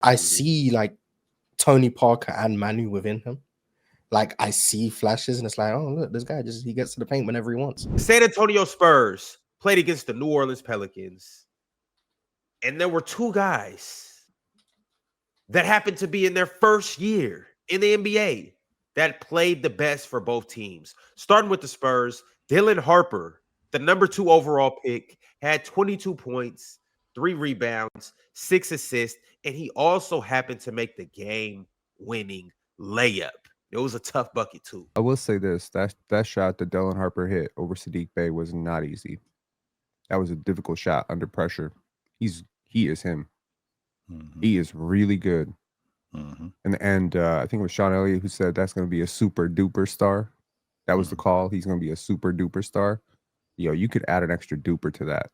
I see like Tony Parker and Manu within him. Like I see flashes, and it's like, oh look, this guy he gets to the paint whenever he wants. San Antonio Spurs played against the New Orleans Pelicans, and there were two guys that happened to be in their first year in the NBA that played the best for both teams. Starting with the Spurs, Dylan Harper, the number 2 overall pick, had 22 points, 3 rebounds, 6 assists, and he also happened to make the game-winning layup. It was a tough bucket too. I will say this: that shot that Dylan Harper hit over Sadiq Bey was not easy. That was a difficult shot under pressure. He is him. Mm-hmm. He is really good. Mm-hmm. And I think it was Sean Elliott who said that's going to be a super duper star. That was the call. He's going to be a super duper star. Yo, you could add an extra duper to that.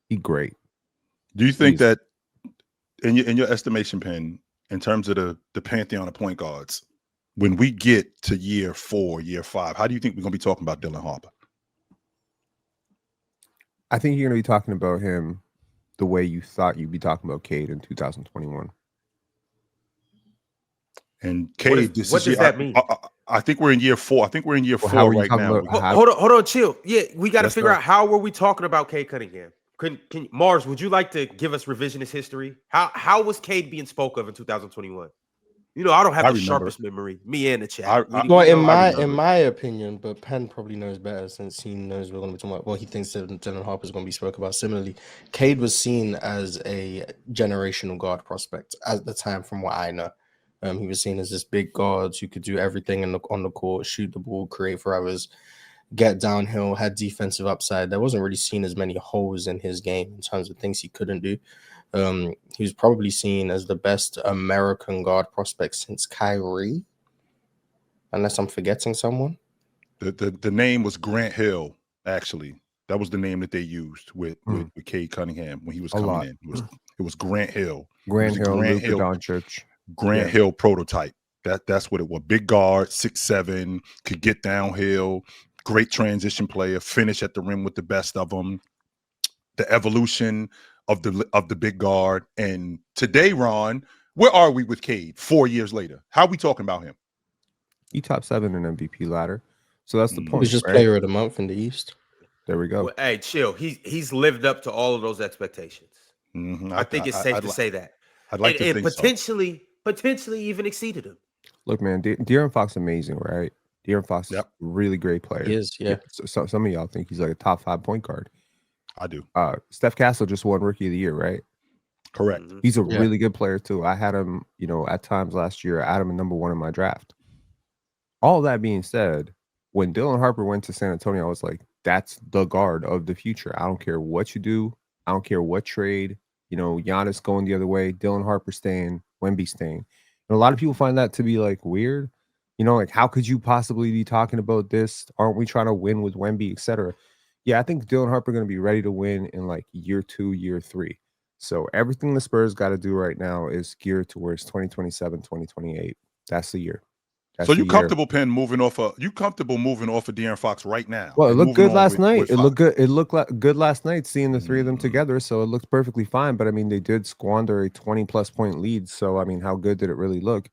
He's great. Do you think that, in your estimation, Penn, in terms of the pantheon of point guards, when we get to year 4, year 5, how do you think we're going to be talking about Dylan Harper? I think you're going to be talking about him the way you thought you'd be talking about Cade in 2021. And Cade, what does that mean? I think we're in year 4. I think we're in year 4 right now. Hold on, chill. Yeah, we got to figure out how were we talking about Cade Cunningham. Can Mars, would you like to give us revisionist history? How was Cade being spoke of in 2021? You know, I don't have the sharpest memory. Me and the chat. In my opinion, but Penn probably knows better since he knows we're going to be talking about. Well, he thinks that Dylan Harper is going to be spoken about. Similarly, Cade was seen as a generational guard prospect at the time, from what I know. He was seen as this big guard who could do everything on the court, shoot the ball, create for others, get downhill, had defensive upside. There wasn't really seen as many holes in his game in terms of things he couldn't do. He was probably seen as the best American guard prospect since Kyrie, unless I'm forgetting someone. The name was Grant Hill, actually. That was the name that they used with Cade Cunningham when he was coming in. It was Grant Hill. Grant Hill Doncic. Grant Hill prototype. That's what it was. Big guard, 6'7", could get downhill, great transition player, finish at the rim with the best of them. The evolution of the big guard. And today, Ron, where are we with Cade 4 years later? How are we talking about him? He top 7 in MVP ladder. So that's the point. He's just player of the month in the East. There we go. Well, hey, chill. He's lived up to all of those expectations. Mm-hmm. I think it's safe to say that. I'd like to think potentially even exceeded him. Look, man, De'Aaron Fox amazing, right? De'Aaron Fox is a really great player. He is, yeah. So some of y'all think he's like a top 5 point guard. I do. Steph Castle just won Rookie of the Year, right? Correct. He's a really good player too. I had him, at times last year. I had him at number 1 in my draft. All that being said, when Dylan Harper went to San Antonio, I was like, that's the guard of the future. I don't care what you do. I don't care what trade. Giannis going the other way, Dylan Harper staying, Wemby staying. And a lot of people find that to be like weird. Like how could you possibly be talking about this? Aren't we trying to win with Wemby, etc.? Yeah, I think Dylan Harper going to be ready to win in like year 2, year 3. So everything the Spurs got to do right now is geared towards 2027, 2028. That's the year. So you comfortable, Penn, moving off of De'Aaron Fox right now? Well, it looked good last night. It looked good last night seeing the three of them together. So it looked perfectly fine. But I mean, they did squander a 20+ point lead. So I mean, how good did it really look?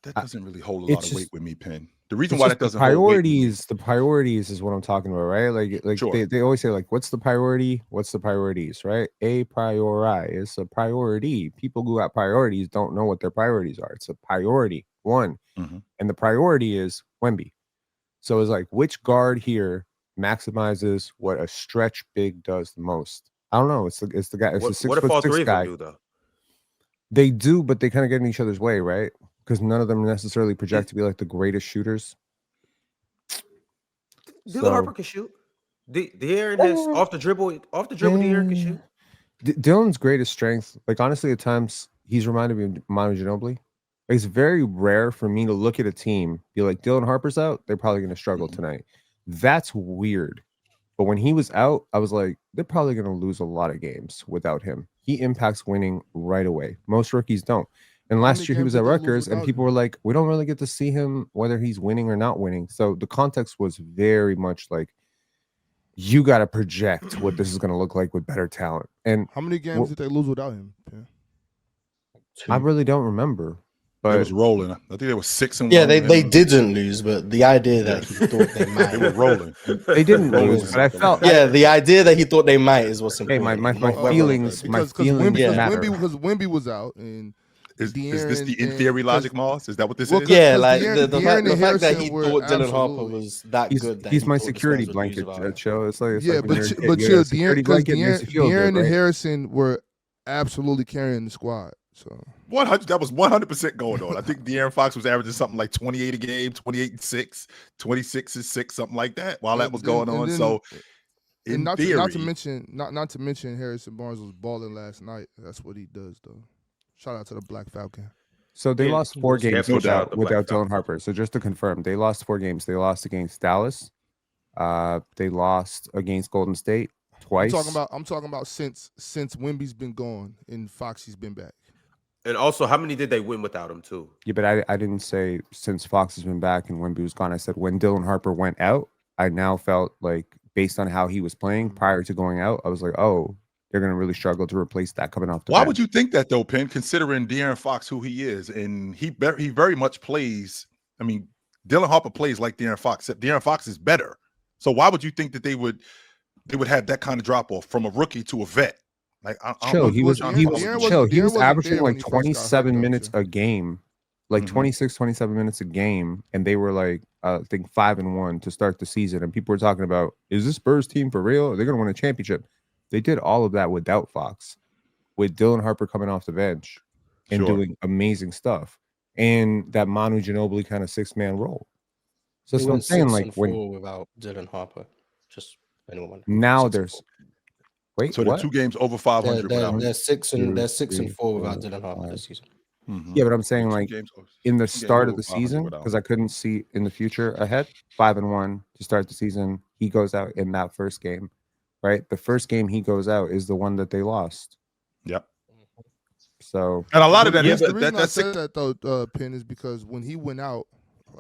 That doesn't really hold a lot of weight with me, Penn. The reason why that doesn't hold weight the priorities is what I'm talking about, right? Like sure. they always say, like, what's the priority? What's the priorities, right? A priori is a priority. People who got priorities don't know what their priorities are. It's a priority, one. Mm-hmm. And the priority is Wemby. So it's like, which guard here maximizes what a stretch big does the most? I don't know. It's the guy. It's the 6'6" what if all three guy. of them do, though? They do, but they kind of get in each other's way, right? Because none of them necessarily project to be like the greatest shooters. Dylan Harper can shoot. De'Aaron has off the dribble. De'Aaron can shoot. Dylan's greatest strength, like honestly, at times he's reminded me of Manu Ginobili. It's very rare for me to look at a team, be like, Dylan Harper's out, they're probably going to struggle tonight. That's weird. But when he was out, I was like, they're probably going to lose a lot of games without him. He impacts winning right away. Most rookies don't. And last year he was at Rutgers, and people were like, we don't really get to see him whether he's winning or not winning. So the context was very much like, you got to project what this is going to look like with better talent. And how many games did they lose without him? Yeah. I really don't remember. They But was rolling. I think they were 6-1. Yeah, they didn't lose, but the idea that Yeah. he thought they might. They were rolling. they didn't Rolling lose. in But I the felt Yeah, the idea that he thought they might is what's hey, important. my not whether or not feelings, they my did. because feelings Yeah. matter. Wimby was out, and Is this De'Aaron the in and- theory logic, 'cause- Moss? Is that what this well, is? 'cause- Yeah, 'cause like De'Aaron- the De'Aaron fact that and he Harrison thought were Dylan Harper absolutely- was that good. That He's he my thought the security Spurs would lose blanket without him. show. It's like Yeah, like when but you're a kid, you chill, got a security blanket makes you feel De'Aaron good, and right? Harrison were absolutely carrying the squad. So 100. That was 100% going on. I think De'Aaron Fox was averaging something like 28 a game, 28-6, 26-6, something like that. While that was going on, so in and not theory, to mention Harrison Barnes was balling last night. That's what he does, though. Shout out to the Black Falcon. So they Yeah, lost 4 games definitely shout out without to Black Dylan Harper. So just to confirm, they lost 4 games. They lost against Dallas. They lost against Golden State twice. I'm talking about since Wemby's been gone and Foxy's been back. And also, how many did they win without him too? Yeah, but I didn't say since Fox has been back and Wemby was gone. I said when Dylan Harper went out, I now felt like based on how he was playing prior to going out, I was like, oh, they're going to really struggle to replace that coming off the why bench. would you think that though, Penn? Considering De'Aaron Fox who he is, and he very much plays. I mean, Dylan Harper plays like De'Aaron Fox. Except De'Aaron Fox is better. So why would you think that they would have that kind of drop off from a rookie to a vet? Like, Chill. He was De'Aaron wasn't averaging there when like he first got hurt, 27 though, minutes too. a game, like Mhm. 26, 27 minutes a game, and they were like, I think 5-1 to start the season. And people were talking about, is this Spurs team for real? They're going to win a championship. They did all of that without Fox, with Dylan Harper coming off the bench and Sure. doing amazing stuff, and that Manu Ginobili kind of 6-man role. So that's They what I'm went saying. 6 Like and when 4 without Dylan Harper, just anyone. now 6 and there's 4. wait, So what? the 2 games over 500 without him. They're 6 and 3, 4 without 4, Dylan Harper 5. this season. Mhm. Yeah, but I'm saying Two like games- in the 2 games start of over the 500 season, without because him. I couldn't see in the future ahead, 5-1 to start the season. He goes out in that first game, right? The first game he goes out is the one that they lost. Yep. So And a lot of that Yeah, is but The reason I that's said that though, Penn, is because when he went out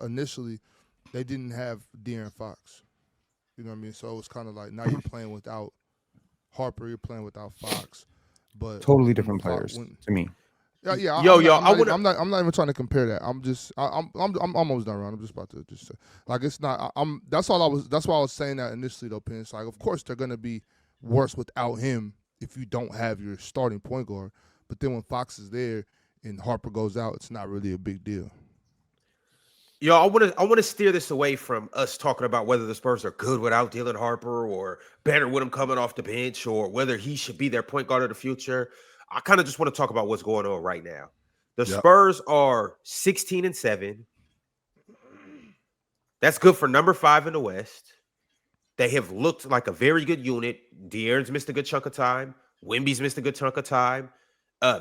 initially, they didn't have De'Aaron Fox. You know what I mean? So it was kind of like now you're playing without Harper, you're playing without Fox, but totally when different Fo- players when- to me. Yeah, yeah. Yo, I'm yo, not, I wanna- I'm not even trying to compare that. I'm almost done, Ron. I'm just about to just say, like it's not. That's all I was. That's why I was saying that initially, though, Penn. It's like, of course, they're gonna be worse without him if you don't have your starting point guard. But then when Fox is there and Harper goes out, it's not really a big deal. Yo, I want to steer this away from us talking about whether the Spurs are good without Dylan Harper or better with him coming off the bench or whether he should be their point guard of the future. I kind of just want to talk about what's going on right now. The Yep. Spurs are 16-7. That's good for number 5 in the West. They have looked like a very good unit. De'Aaron's missed a good chunk of time. Wemby's missed a good chunk of time.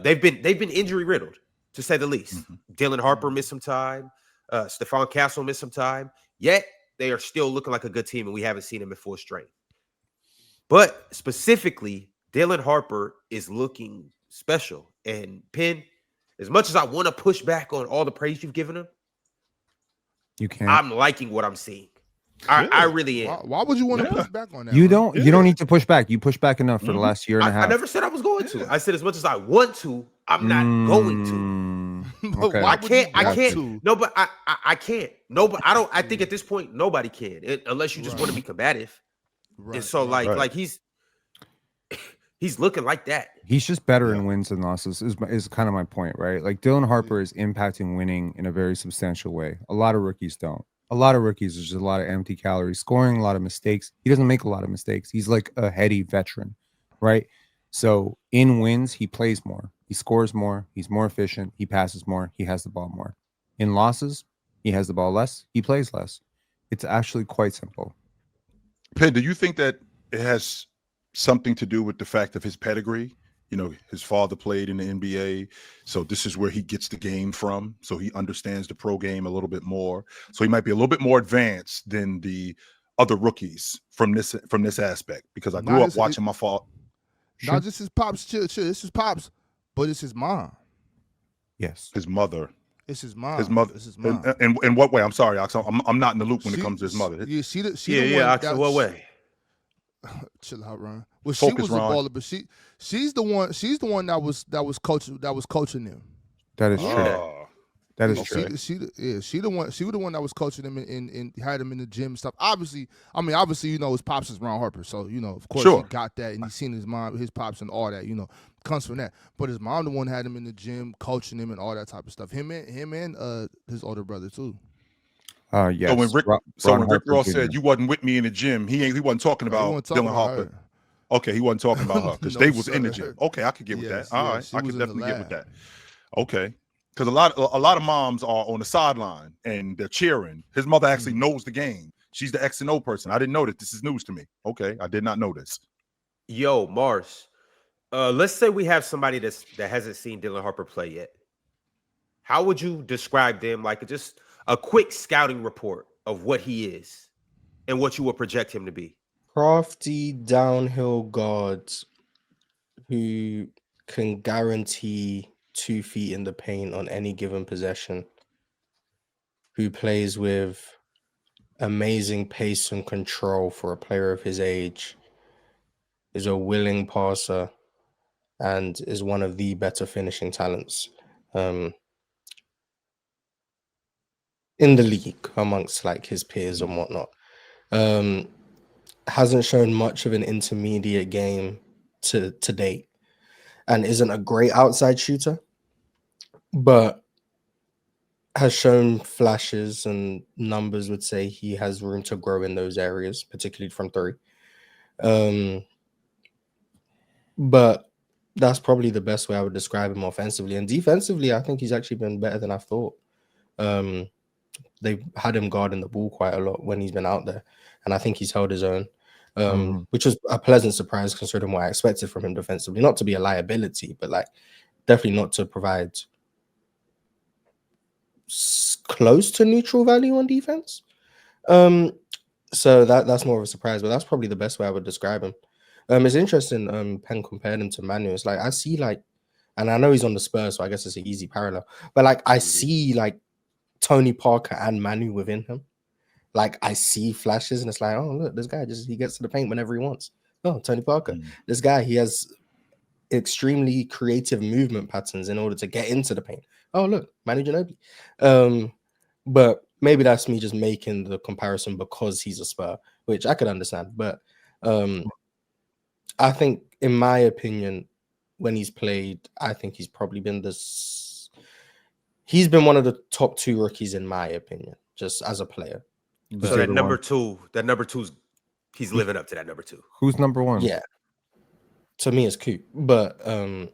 They've been injury riddled, to say the least. Mhm. Dylan Harper missed some time. Stephon Castle missed some time. Yet they are still looking like a good team, and we haven't seen them at full strength. But specifically, Dylan Harper is looking special. And Penn, as much as I want to push back on all the praise you've given him, You can't. I'm liking what I'm seeing. I really am. Why would you want to Yeah. push back on that? you Ron? don't need to push back. You push back enough for the Mhm. last year and a half. I never said I was going to. I said as much as I want to, I'm not going to. But Okay. why I would can't. you I want can't. to? No, but I can't. No, but I don't. I think at this point nobody can, unless you just want to be combative. Right, And so, right. like he's looking like that. He's just better in wins than losses is kind of my point, right? Like Dylan Harper is impacting winning in a very substantial way. A lot of rookies don't. A lot of rookies, there's just a lot of empty calories, scoring a lot of mistakes. He doesn't make a lot of mistakes. He's like a heady veteran, right? So in wins, he plays more. He scores more. He's more efficient. He passes more. He has the ball more. In losses, he has the ball less. He plays less. It's actually quite simple. Penn, do you think that it has something to do with the fact of his pedigree? You know, his father played in the NBA, so this is where he gets the game from. So he understands the pro game a little bit more. So he might be a little bit more advanced than the other rookies from this aspect. Because I Not grew up as- watching my father. Not just his pops, chill. This is pops, but it's his mom. Yes. His mother. It's his mom. His mother. It's his mom. In what way? I'm sorry, Ox. I'm not in the loop when it comes to his mother. Yeah, she the Yeah. one Oxen, what way? Chill out, Ron. Well, Focus, she was Ron. a baller, but she's the one that was coaching them. That is true. Oh, That is Okay. true. She the one that was coaching him and had him in the gym and stuff. Obviously, his pops is Ron Harper, so of course he Sure. got that, and he's seen his mom, his pops, and all that. Comes from that. But his mom, the one had him in the gym, coaching him and all that type of stuff. Him and his older brother too. Yes. So when Rick, Ron Rick Harper Ross Jr. said you wasn't with me in the gym, he wasn't talking He about wasn't talking Dylan about Harper. her. Okay, he wasn't talking about her because No, they was in the sir. gym. Okay, I could get with Yes, that. All yes, right, she I was could in the definitely get with lab. that. Okay, because a lot of moms are on the sideline and they're cheering. His mother actually knows the game. She's the X and O person. I didn't know that. This is news to me. Okay, I did not know this. Yo, Mars. Let's say we have somebody that hasn't seen Dylan Harper play yet. How would you describe them? Like just a quick scouting report of what he is and what you would project him to be. Crafty downhill guard who can guarantee 2 feet in the paint on any given possession, who plays with amazing pace and control for a player of his age, is a willing passer, and is one of the better finishing talents in the league amongst like his peers and whatnot. Hasn't shown much of an intermediate game to date, and isn't a great outside shooter, but has shown flashes, and numbers would say he has room to grow in those areas, particularly from three. But that's probably the best way I would describe him offensively. And defensively, I think he's actually been better than I thought. They've had him guarding the ball quite a lot when he's been out there, and I think he's held his own, which was a pleasant surprise considering what I expected from him defensively. Not to be a liability, but like definitely not to provide close to neutral value on defense. So that's more of a surprise, but that's probably the best way I would describe him. It's interesting. Penn compared him to Manu. It's like I see like, and I know he's on the Spurs, so I guess it's an easy parallel. But like I see like Tony Parker and Manu within him. Like I see flashes, and it's like, oh look, this guy he gets to the paint whenever he wants. Oh, Tony Parker, this guy, he has extremely creative movement patterns in order to get into the paint. Oh look, Manu Ginobili. But maybe that's me just making the comparison because he's a Spur, which I could understand. But I think, in my opinion, when he's played, I think he's probably been he's been one of the top 2 rookies in my opinion, just as a player. So that number two's he's living up to that number 2. Who's number 1? Yeah, to me it's Coop, but okay,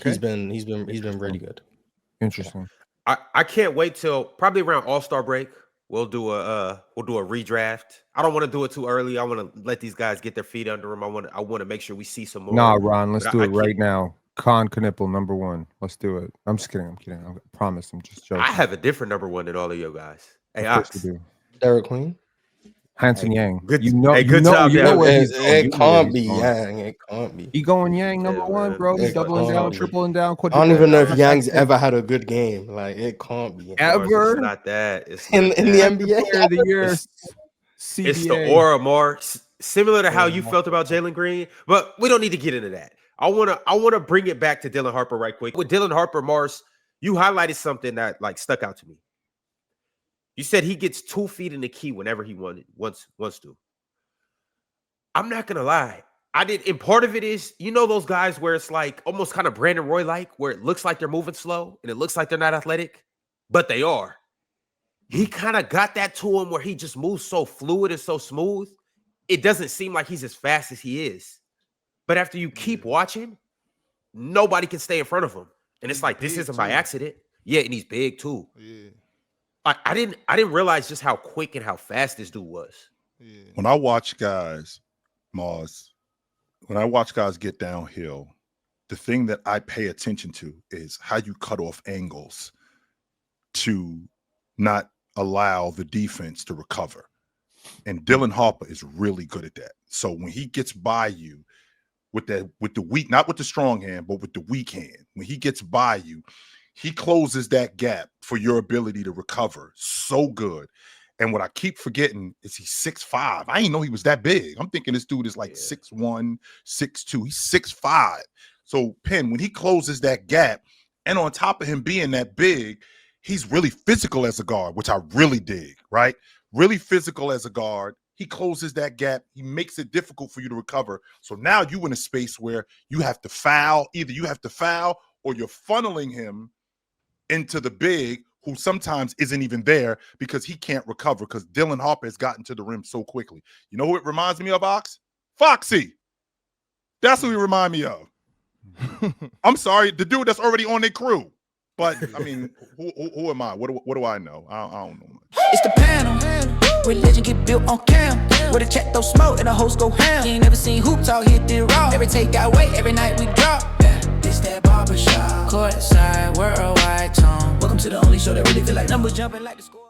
he's been really good. Interesting. I can't wait till probably around All-Star break. We'll do a redraft. I don't want to do it too early. I want to let these guys get their feet under them. I want to make sure we see some more. Nah, Ron, let's But do it right now. Con Knipple, number 1. Let's do it. I'm just kidding. I promise. I'm just joking. I have a different number 1 than all of you guys. Hey, Of course Ox. you do. Derek Queen. Hanson Yang. Good- you know, hey, you good know, job, you know Derek. where he's going. You It know where can't he's be going. Yang. It can't be. He going Yang Yeah, number 1, man. bro. He's It doubling down, can't be. tripling down, I don't even know if quadrupling Yang's down. ever had a good game. Like it can't be. Mars, Ever it's not that. It's in not the that. NBA. Player of the year. It's the CBA. aura, Mars. Similar to how you felt about Jalen Green, but we don't need to get into that. I wanna bring it back to Dylan Harper right quick. With Dylan Harper, Mars, you highlighted something that like stuck out to me. You said he gets 2 feet in the key whenever he wants to. I'm not gonna lie. And part of it is, those guys where it's like almost kind of Brandon Roy-like, where it looks like they're moving slow and it looks like they're not athletic, but they are. He kind of got that to him where he just moves so fluid and so smooth. It doesn't seem like he's as fast as he is. But after you keep watching, nobody can stay in front of him. And it's like, this isn't by accident. Yeah, and he's big too. Yeah. I didn't realize just how quick and how fast this dude was. Yeah. When I watch guys, Mars, when I watch guys get downhill, the thing that I pay attention to is how you cut off angles to not allow the defense to recover. And Dylan Harper is really good at that. So when he gets by you with the weak, not with the strong hand, but with the weak hand, when he gets by you, he closes that gap for your ability to recover so good. And what I keep forgetting is he's 6'5". I didn't know he was that big. I'm thinking this dude is like 6'1", 6'2". He's 6'5". So Penn, when he closes that gap And on top of him being that big, he's really physical as a guard, which I really dig, right? Really physical as a guard. He closes that gap. He makes it difficult for you to recover. So now you in a space where you have to foul. Either you have to foul or you're funneling him into the big, who sometimes isn't even there because he can't recover because Dylan Harper has gotten to the rim so quickly. You know who it reminds me of, Ox? Foxy. That's who he remind me of. I'm sorry, the dude that's already on their crew. But, I mean, who am I? What do I know? I don't know much. It's the panel. Religion get built on cam. With a check, throw smoke, and the host go ham. You ain't never seen hoops all hit the raw. Every take got weight, every night we drop. This that barbershop. Courtside, worldwide tone. Welcome to the only show that really feel like numbers jumping like the score.